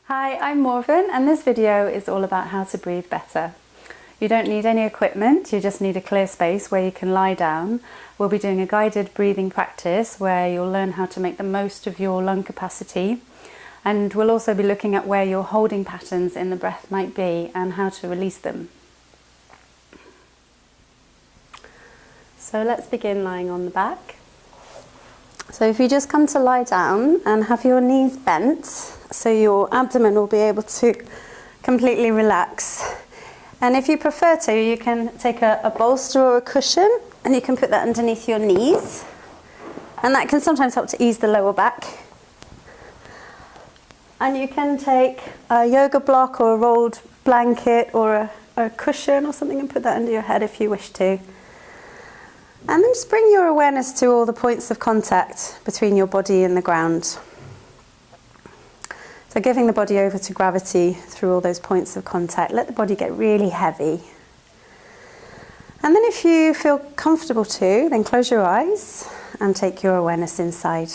Hi, I'm Morven, and this video is all about how to breathe better. You don't need any equipment, you just need a clear space where you can lie down. We'll be doing a guided breathing practice where you'll learn how to make the most of your lung capacity, and we'll also be looking at where your holding patterns in the breath might be and how to release them. So let's begin lying on the back. So if you just come to lie down and have your knees bent so your abdomen will be able to completely relax. And if you prefer to, you can take a bolster or a cushion and you can put that underneath your knees. And that can sometimes help to ease the lower back. And you can take a yoga block or a rolled blanket or a cushion or something and put that under your head if you wish to. And then just bring your awareness to all the points of contact between your body and the ground. So giving the body over to gravity through all those points of contact. Let the body get really heavy. And then if you feel comfortable to, then close your eyes and take your awareness inside.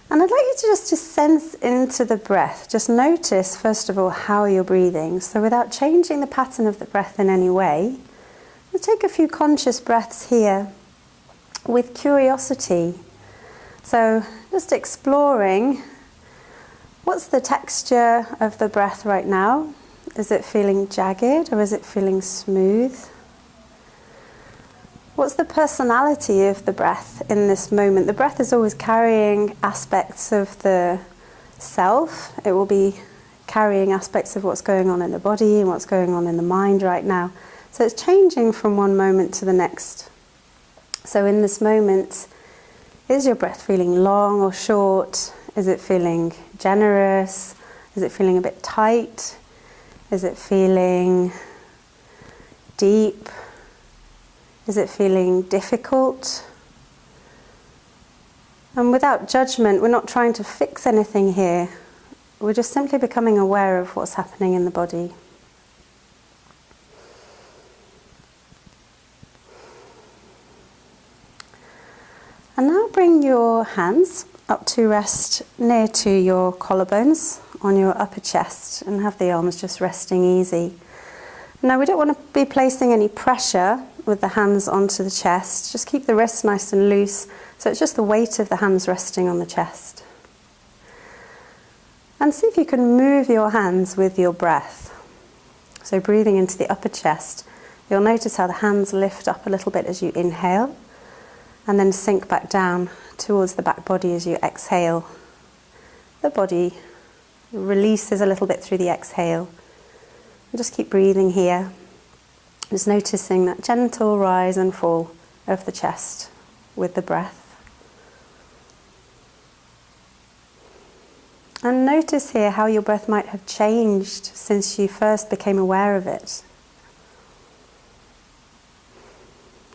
And I'd like you to just sense into the breath. Just notice, first of all, how you're breathing. So without changing the pattern of the breath in any way, we'll take a few conscious breaths here with curiosity. So just exploring, what's the texture of the breath right now? Is it feeling jagged or is it feeling smooth? What's the personality of the breath in this moment? The breath is always carrying aspects of the self. It will be carrying aspects of what's going on in the body and what's going on in the mind right now. So it's changing from one moment to the next. So in this moment, is your breath feeling long or short? Is it feeling generous? Is it feeling a bit tight? Is it feeling deep? Is it feeling difficult? And without judgment, we're not trying to fix anything here. We're just simply becoming aware of what's happening in the body. And now bring your hands up to rest near to your collarbones on your upper chest and have the arms just resting easy. Now we don't want to be placing any pressure with the hands onto the chest. Just keep the wrists nice and loose, so it's just the weight of the hands resting on the chest. And see if you can move your hands with your breath. So breathing into the upper chest, you'll notice how the hands lift up a little bit as you inhale, and then sink back down towards the back body as you exhale. The body releases a little bit through the exhale. And just keep breathing here. Just noticing that gentle rise and fall of the chest with the breath. And notice here how your breath might have changed since you first became aware of it.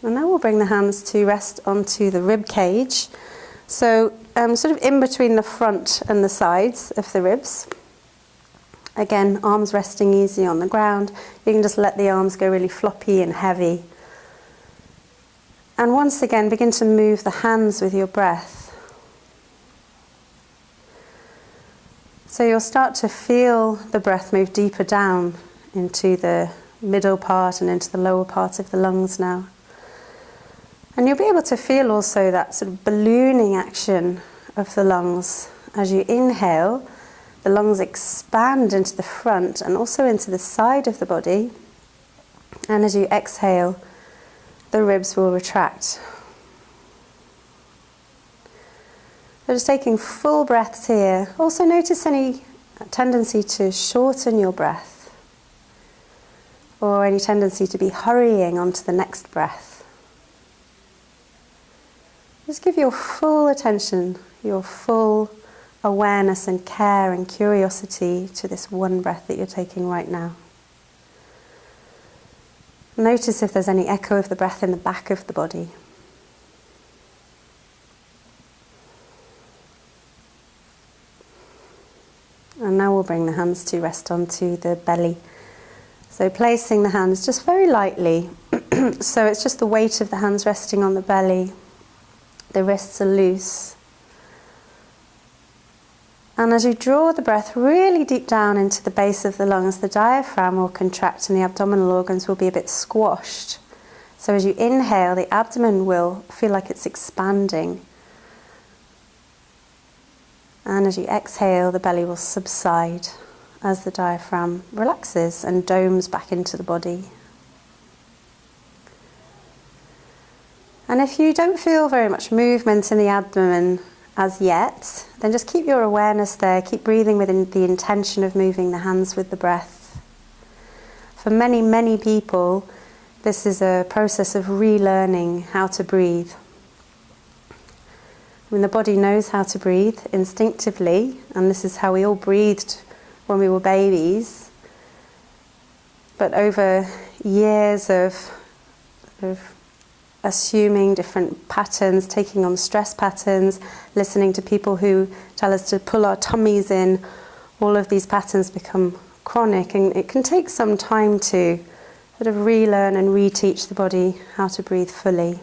And now we'll bring the hands to rest onto the rib cage. So sort of in between the front and the sides of the ribs. Again, arms resting easy on the ground. You can just let the arms go really floppy and heavy. And once again, begin to move the hands with your breath. So you'll start to feel the breath move deeper down into the middle part and into the lower part of the lungs now. And you'll be able to feel also that sort of ballooning action of the lungs. As you inhale, the lungs expand into the front and also into the side of the body. And as you exhale, the ribs will retract. So just taking full breaths here. Also notice any tendency to shorten your breath or any tendency to be hurrying onto the next breath. Just give your full attention, your full awareness and care and curiosity to this one breath that you're taking right now. Notice if there's any echo of the breath in the back of the body. And now we'll bring the hands to rest onto the belly. So placing the hands just very lightly. So it's just the weight of the hands resting on the belly. The wrists are loose. And as you draw the breath really deep down into the base of the lungs, the diaphragm will contract and the abdominal organs will be a bit squashed. So as you inhale, the abdomen will feel like it's expanding. And as you exhale, the belly will subside as the diaphragm relaxes and domes back into the body. And if you don't feel very much movement in the abdomen as yet, then just keep your awareness there. Keep breathing with the intention of moving the hands with the breath. For many, many people, this is a process of relearning how to breathe. When the body knows how to breathe instinctively, and this is how we all breathed when we were babies, but over years of assuming different patterns, taking on stress patterns, listening to people who tell us to pull our tummies in, all of these patterns become chronic, and it can take some time to sort of relearn and reteach the body how to breathe fully.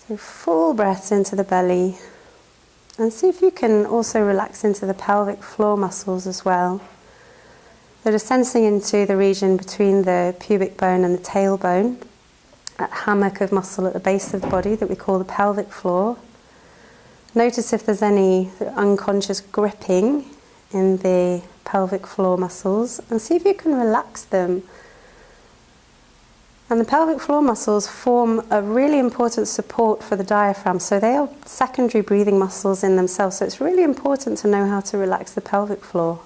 So full breaths into the belly, and see if you can also relax into the pelvic floor muscles as well. So just sensing into the region between the pubic bone and the tailbone, that hammock of muscle at the base of the body that we call the pelvic floor. Notice if there's any unconscious gripping in the pelvic floor muscles, and see if you can relax them. And the pelvic floor muscles form a really important support for the diaphragm, so they are secondary breathing muscles in themselves, so it's really important to know how to relax the pelvic floor.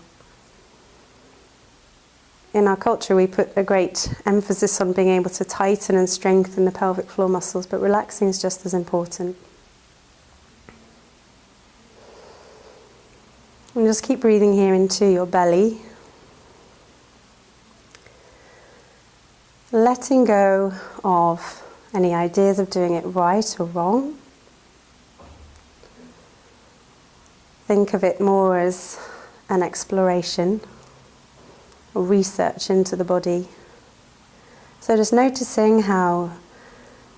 In our culture, we put a great emphasis on being able to tighten and strengthen the pelvic floor muscles, but relaxing is just as important. And just keep breathing here into your belly. Letting go of any ideas of doing it right or wrong. Think of it more as an exploration, or research into the body. So just noticing how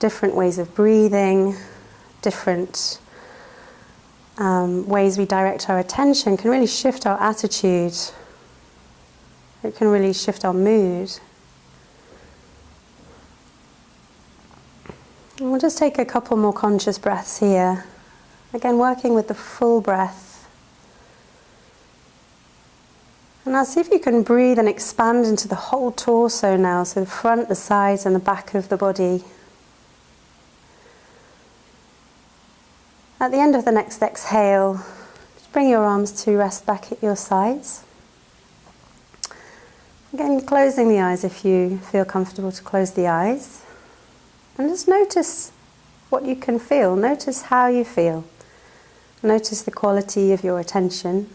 different ways of breathing, different ways we direct our attention can really shift our attitude. It can really shift our mood. And we'll just take a couple more conscious breaths here. Again, working with the full breath. And now see if you can breathe and expand into the whole torso now, so the front, the sides and the back of the body. At the end of the next exhale, just bring your arms to rest back at your sides. Again, closing the eyes if you feel comfortable to close the eyes. And just notice what you can feel. Notice how you feel. Notice the quality of your attention.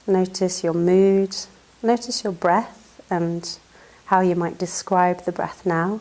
Notice your mood. Notice your breath and how you might describe the breath now.